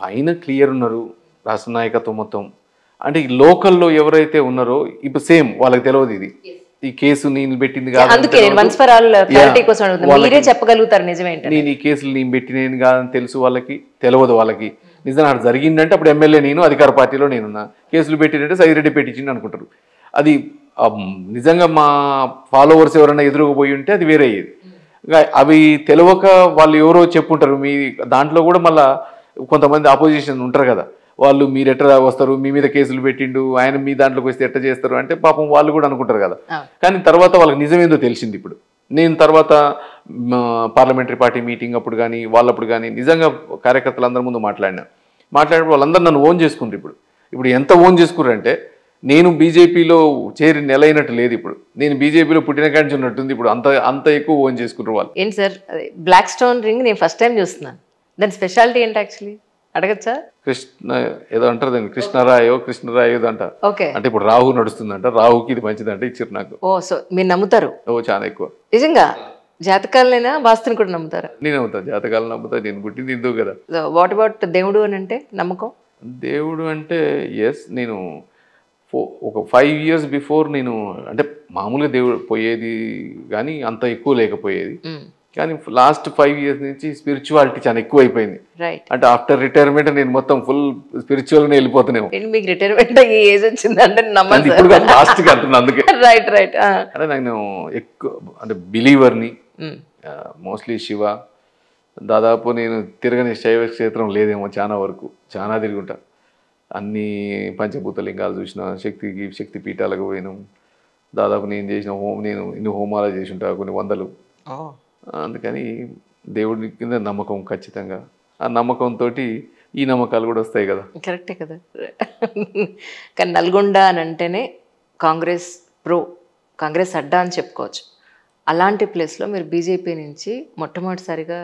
పైన క్లియర్ ఉన్నారు రాష్ట్ర నాయకత్వం మొత్తం. అంటే ఈ లోకల్‌లో ఎవరైతే ఉన్నారో ఇప్పుడు సేమ్ వాళ్ళకి తెలవదు ఇది. ఈ కేసు నేను పెట్టింది కాదని అందుకే నేను తెలవదు. వన్స్ ఫర్ ఆల్ క్లారిటీ కోసం అడుగుతున్నా. వాళ్ళకి మీరే చెప్పగలుగుతారు నిజమేంటని. నేను ఈ కేసులు నేను పెట్టినేను కాదని తెలుసు వాళ్ళకి, తెలవదు వాళ్ళకి. నిజంగా అక్కడ జరిగిందంటే అప్పుడు ఎమ్మెల్యే నేను, అధికార పార్టీలో నేనున్నా. కేసులు పెట్టినంటే సైదిరెడ్డి పెట్టించిండు అనుకుంటారు. అది నిజంగా మా ఫాలోవర్స్ ఎవరైనా ఎదురుకుపోయి ఉంటే అది వేరే అయ్యేది. అవి తెలవక వాళ్ళు ఎవరో చెప్పుంటారు. మీ దాంట్లో కూడా మళ్ళా కొంతమంది ఆపోజిషన్ ఉంటారు కదా, వాళ్ళు మీరు ఎట్లా వస్తారు, మీ మీద కేసులు పెట్టిండు, ఆయన మీ దాంట్లోకి వస్తే ఎట్లా చేస్తారు అంటే పాపం వాళ్ళు కూడా అనుకుంటారు కదా. కానీ తర్వాత వాళ్ళకి నిజమేందో తెలిసింది. ఇప్పుడు నేను తర్వాత పార్లమెంటరీ పార్టీ మీటింగ్ అప్పుడు కానీ వాళ్ళప్పుడు కానీ నిజంగా కార్యకర్తలు అందరి ముందు మాట్లాడినప్పుడు వాళ్ళందరూ నన్ను ఓన్ చేసుకుంటారు. ఇప్పుడు ఎంత ఓన్ చేసుకున్నారంటే నేను బీజేపీలో చేరి నెలైనట్టు లేదు. ఇప్పుడు నేను బీజేపీలో పుట్టిన కాడి ఉన్నట్టుంది. ఇప్పుడు అంత ఎక్కువ ఓన్ చేసుకుంటారు వాళ్ళు. ఏంటి సార్ బ్లాక్ స్టోన్ రింగ్ నేను ఫస్ట్ టైం చూస్తున్నాను. దాని స్పెషాలిటీ ఏంటి యాక్చువల్లీ అడగచ్చా? కృష్ణ ఏదో అంటారు దాన్ని, కృష్ణరాయో అంట. ఓకే. అంటే ఇప్పుడు రాహు నడుస్తుందంట, రాహుకి ఇది మంచిదంటే ఇచ్చారు నాకు. ఓ సో మీరు నమ్ముతారు? ఓ చాలా ఎక్కువ. నిజంగా జాతకాలైనా వాస్తుని కూడా నమ్ముతారా? నేను నమ్ముతా, జాతకాలను నమ్ముతా. నేను పుట్టింది హిందూ కదా. వాట్ అబౌట్ దేవుడు అని అంటే నమ్మకం? దేవుడు అంటే ఎస్, నేను ఒక 5 years బిఫోర్ నేను అంటే మామూలుగా దేవుడు పోయేది కానీ అంత ఎక్కువ లేకపోయేది. కానీ లాస్ట్ 5 years నుంచి స్పిరిచువాలిటీ చాలా ఎక్కువ అయిపోయింది. అంటే ఆఫ్టర్ రిటైర్మెంట్ నేను మొత్తం ఫుల్ స్పిరిచువల్గానే వెళ్ళిపోతున్నాను. మీకు రిటైర్మెంట్ ఏజ్ వచ్చిందంటే నమ్మదు. ఇప్పుడు లాస్ట్కి అంటున్నా అందుకే. రైట్. అంటే నేను ఎక్కువ అంటే బిలీవర్ని, మోస్ట్లీ శివ. దాదాపు నేను తిరగని శైవ క్షేత్రం లేదేమో, చాలా వరకు చాలా తిరుగుంటా. అన్ని పంచభూత లింగాలు చూసిన, శక్తి పీఠాలకు పోయినాం. దాదాపు నేను చేసిన నేను ఇన్ని హోమాలు చేసి ఉంటా, కొన్ని వందలు. అందుకని దేవుడి కింద నమ్మకం ఖచ్చితంగా. ఆ నమ్మకంతో ఈ నమ్మకాలు కూడా వస్తాయి కదా. కరెక్టే కదా. కానీ నల్గొండ అని అంటేనే కాంగ్రెస్ అడ్డా అని చెప్పుకోవచ్చు. అలాంటి ప్లేస్లో మీరు బీజేపీ నుంచి మొట్టమొదటిసారిగా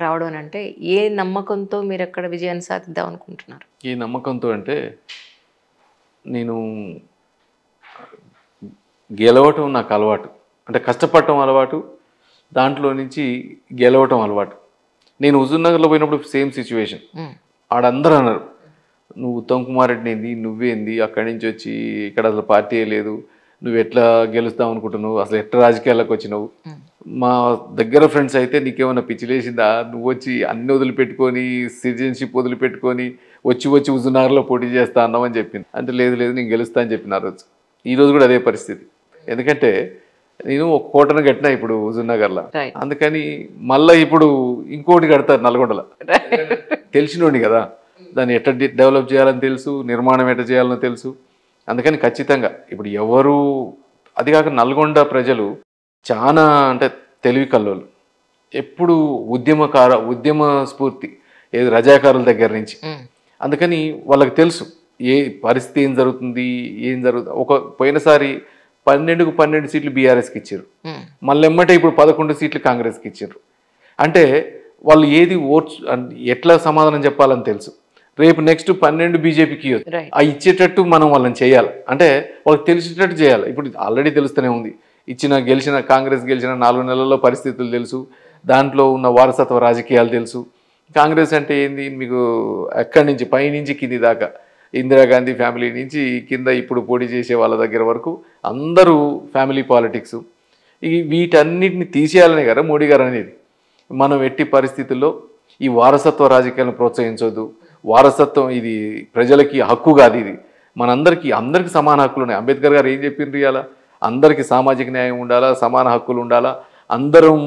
రావడం అని అంటే ఏ నమ్మకంతో మీరు అక్కడ విజయాన్ని సాధిద్దాం అనుకుంటున్నారు? ఈ నమ్మకంతో అంటే నేను గెలవటం నాకు అలవాటు, అంటే కష్టపడటం అలవాటు, దాంట్లో నుంచి గెలవటం అలవాటు. నేను హుజూర్నగర్లో పోయినప్పుడు సేమ్ సిచ్యువేషన్. ఆడందరూ అన్నారు, నువ్వు ఉత్తమ్ కుమార్ రెడ్డి ఏంది, నువ్వేంది, అక్కడి నుంచి వచ్చి ఇక్కడ అసలు పార్టీ లేదు, నువ్వు ఎట్లా గెలుస్తావు అనుకుంటున్నావు, అసలు ఎట్లా రాజకీయాల్లోకి వచ్చినావు. మా దగ్గర ఫ్రెండ్స్ అయితే నీకేమైనా పిచ్చిలేసిందా, నువ్వు వచ్చి అన్ని వదిలిపెట్టుకొని సిటిజన్షిప్ వదిలిపెట్టుకొని వచ్చి హుజూర్నగర్లో పోటీ చేస్తా అన్నామని చెప్పింది. అంటే లేదు నేను గెలుస్తా అని చెప్పిన రోజు. ఈరోజు కూడా అదే పరిస్థితి. ఎందుకంటే నేను ఒక కోటను కట్టినా ఇప్పుడు హుజూర్నగర్లో, అందుకని మళ్ళీ ఇప్పుడు ఇంకోటి కడతారు నల్గొండలో. తెలిసినోడిని కదా, దాన్ని ఎట్లా డెవలప్ చేయాలని తెలుసు, నిర్మాణం ఎట్లా చేయాలని తెలుసు. అందుకని ఖచ్చితంగా ఇప్పుడు ఎవరు, అది కాక నల్గొండ ప్రజలు చాలా అంటే తెలివి కల్లోళ్ళు. ఎప్పుడు ఉద్యమ స్ఫూర్తి, ఏది రజాకారుల దగ్గర నుంచి. అందుకని వాళ్ళకి తెలుసు ఏ పరిస్థితి ఏం జరుగుతుంది. పోయినసారి 12కు 12 సీట్లు బీఆర్ఎస్కి ఇచ్చారు, మళ్ళీ ఎమ్మటే ఇప్పుడు 11 సీట్లు కాంగ్రెస్కి ఇచ్చారు. అంటే వాళ్ళు ఏది ఎట్లా సమాధానం చెప్పాలని తెలుసు. రేపు నెక్స్ట్ 12 బీజేపీకి ఆ ఇచ్చేటట్టు మనం వాళ్ళని చేయాలి. అంటే వాళ్ళకి తెలిసేటట్టు చేయాలి. ఇప్పుడు ఆల్రెడీ తెలుస్తూనే ఉంది, కాంగ్రెస్ గెలిచిన 4 నెలల్లో పరిస్థితులు తెలుసు, దాంట్లో ఉన్న వారసత్వ రాజకీయాలు తెలుసు. కాంగ్రెస్ అంటే ఏంది మీకు ఎక్కడి నుంచి పైనుంచి కింది దాకా, ఇందిరాగాంధీ ఫ్యామిలీ నుంచి కింద ఇప్పుడు పోటీ చేసే వాళ్ళ దగ్గర వరకు అందరూ ఫ్యామిలీ పాలిటిక్స్. వీటన్నిటిని తీసేయాలనే కదా మోడీ గారు అనేది. మనం ఎట్టి పరిస్థితుల్లో ఈ వారసత్వ రాజకీయాలను ప్రోత్సహించొద్దు. వారసత్వం ఇది ప్రజలకి హక్కు కాదు. ఇది అందరికీ సమాన హక్కులు ఉన్నాయి. అంబేద్కర్ గారు ఏం చెప్పిండ్రు, ఇవాళ అందరికీ సామాజిక న్యాయం ఉండాలా, సమాన హక్కులు ఉండాలా, అందరం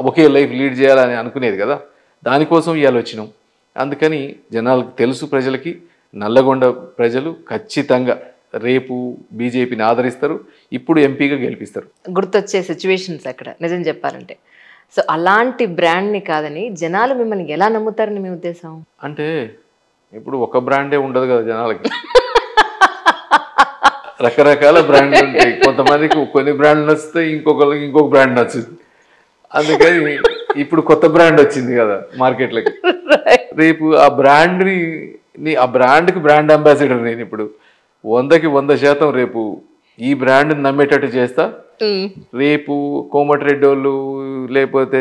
ఒకే లైఫ్ లీడ్ చేయాలని అనుకునేది కదా. దానికోసం ఇవాళ వచ్చినాం. అందుకని జనాలకు తెలుసు, ప్రజలకి నల్లగొండ ప్రజలు ఖచ్చితంగా రేపు బీజేపీని ఆదరిస్తారు, ఇప్పుడు ఎంపీగా గెలిపిస్తారు. గుర్తొచ్చే సిచ్యువేషన్స్ అక్కడ నిజం చెప్పాలంటే. సో అలాంటి బ్రాండ్ని కాదని జనాలు మిమ్మల్ని ఎలా నమ్ముతారని మీ ఉద్దేశం? అంటే ఇప్పుడు ఒక బ్రాండే ఉండదు కదా జనాలకి, రకరకాల బ్రాండ్లు ఉంటాయి. కొంతమందికి కొన్ని బ్రాండ్లు నచ్చుతాయి, ఇంకొకరికి ఇంకొక బ్రాండ్ నచ్చుతుంది. అందుకని ఇప్పుడు కొత్త బ్రాండ్ వచ్చింది కదా మార్కెట్లోకి. రేపు ఆ బ్రాండ్కి బ్రాండ్ అంబాసిడర్ నేను ఇప్పుడు 100% రేపు ఈ బ్రాండ్ నమ్మేటట్టు చేస్తా, రేపు కోమటిరెడ్డి వాళ్ళు లేకపోతే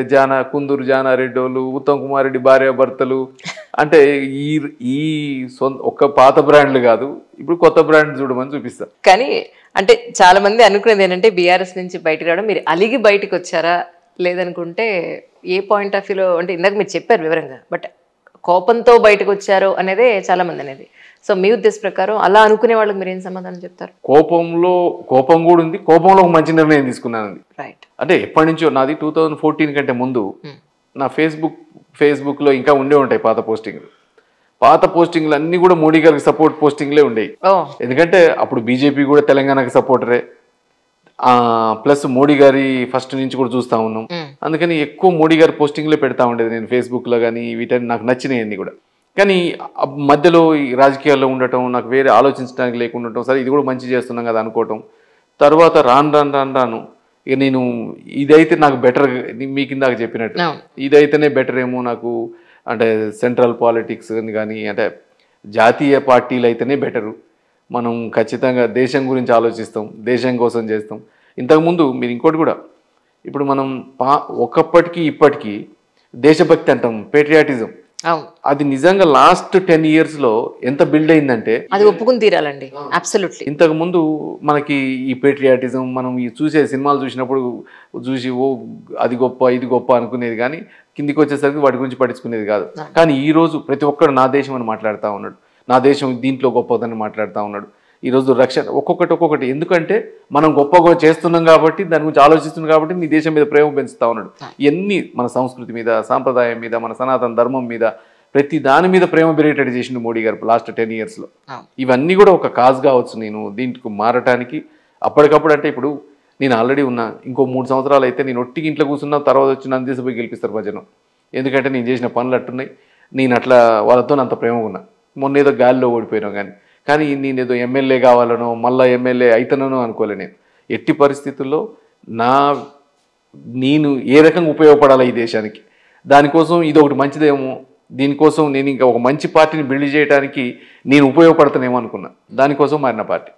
కుందూరు జానారెడ్డి వాళ్ళు, ఉత్తమ్ కుమార్ రెడ్డి భార్యాభర్తలు అంటే ఈ ఒక్క పాత బ్రాండ్లు కాదు, ఇప్పుడు కొత్త బ్రాండ్ చూడమని చూపిస్తా. కానీ అంటే చాలా మంది అనుకునేది ఏంటంటే బీఆర్ఎస్ నుంచి బయటకు రావడం మీరు అలిగి బయటకు వచ్చారా, లేదనుకుంటే ఏ పాయింట్ ఆఫ్ వ్యూలో అంటే ఇందాక మీరు చెప్పారు వివరంగా, బట్ కోపంతో బయటకు వచ్చారు అనేదే చాలా మంది అనేది. సో మీ ఉద్దేశ ప్రకారం అలా అనుకునే వాళ్ళకి మీరు ఏం సమాధానం చెప్తారు? కోపం కూడా ఉంది, కోపంలో ఒక మంచి నిర్ణయం తీసుకున్నాను. రైట్. అంటే ఎప్పటి నుంచో నాది 2014 కంటే ముందు నా ఫేస్బుక్లో ఇంకా ఉండే ఉంటాయి పాత పోస్టింగ్లు అన్నీ కూడా మోడీ గారికి సపోర్ట్ పోస్టింగ్లే ఉండేవి. ఎందుకంటే అప్పుడు బీజేపీ కూడా తెలంగాణకి సపోర్టరే, ప్లస్ మోడీ గారి ఫస్ట్ నుంచి కూడా చూస్తూ ఉన్నాం. అందుకని ఎక్కువ మోడీ గారి పోస్టింగ్లే పెడతా ఉండేది నేను ఫేస్బుక్లో కానీ, వీటన్ని నాకు నచ్చినాయి అన్నీ కూడా. కానీ మధ్యలో ఈ రాజకీయాల్లో ఉండటం, నాకు వేరే ఆలోచించడానికి లేకుండా ఉండటం, సరే ఇది కూడా మంచి చేస్తున్నాం కదా అనుకోవటం. తర్వాత రాను ఇక నేను ఇదైతే నాకు బెటర్, మీ కిందాక చెప్పినట్టు ఇదైతేనే బెటర్ ఏమో నాకు, అంటే సెంట్రల్ పాలిటిక్స్ కానీ అంటే జాతీయ పార్టీలు అయితేనే బెటరు, మనం ఖచ్చితంగా దేశం గురించి ఆలోచిస్తాం, దేశం కోసం చేస్తాం. ఇంతకుముందు మీరు ఇంకోటి కూడా, ఇప్పుడు మనం ఒకప్పటికి ఇప్పటికీ దేశభక్తి అంటాం, పేట్రియాటిజం, అది నిజంగా లాస్ట్ 10 years లో ఎంత బిల్డ్ అయిందంటే అది ఒప్పుకుని తీరాలండి. అబ్సల్యూట్లీ. ఇంతకు ముందు మనకి ఈ పేట్రియాటిజం మనం ఈ చూసే సినిమాలు చూసినప్పుడు చూసి ఓ అది గొప్ప ఇది గొప్ప అనుకునేది, కానీ కిందికి వచ్చేసరికి వాటి గురించి పట్టించుకునేది కాదు. కానీ ఈ రోజు ప్రతి ఒక్కరు నా దేశం అని మాట్లాడుతూ ఉన్నాడు, నా దేశం దీంట్లో గొప్పదని మాట్లాడుతూ ఉన్నాడు. ఈరోజు రక్షణ ఒక్కొక్కటి, ఎందుకంటే మనం గొప్పగా చేస్తున్నాం కాబట్టి, దాని గురించి ఆలోచిస్తున్నాం కాబట్టి నీ దేశం మీద ప్రేమ పెంచుతా ఉన్నాడు. ఇవన్నీ మన సంస్కృతి మీద, సాంప్రదాయం మీద, మన సనాతన ధర్మం మీద, ప్రతి దాని మీద ప్రేమ పెరిగేటట్టు చేసిండు మోడీ గారు లాస్ట్ 10 years లో. ఇవన్నీ కూడా ఒక కాజ్ కావచ్చు నేను దీనికి మారటానికి. అప్పటికప్పుడు అంటే ఇప్పుడు నేను ఆల్రెడీ ఉన్నా, ఇంకో 3 సంవత్సరాలు అయితే నేను ఒట్టికి ఇంట్లో కూర్చున్నా, తర్వాత వచ్చి నన్ను తీసుకుపోయి గెలిపిస్తారు ప్రజలు. ఎందుకంటే నేను చేసిన పనులు అట్టున్నాయి, నేను అట్లా వాళ్ళతో అంత ప్రేమగా ఉన్నా. మొన్న ఏదో గాలిలో ఓడిపోయినాం, కానీ నేనేదో ఎమ్మెల్యే కావాలనో మళ్ళీ ఎమ్మెల్యే అయితనో అనుకోలే. నేను ఎట్టి పరిస్థితుల్లో నేను ఏ రకంగా ఉపయోగపడాలి ఈ దేశానికి, దానికోసం ఇది ఒకటి మంచిదేమో, దీనికోసం నేను ఇంకా ఒక మంచి పార్టీని బిల్డ్ చేయడానికి నేను ఉపయోగపడతానేమో అనుకున్నా, దానికోసం మారిన పార్టీ.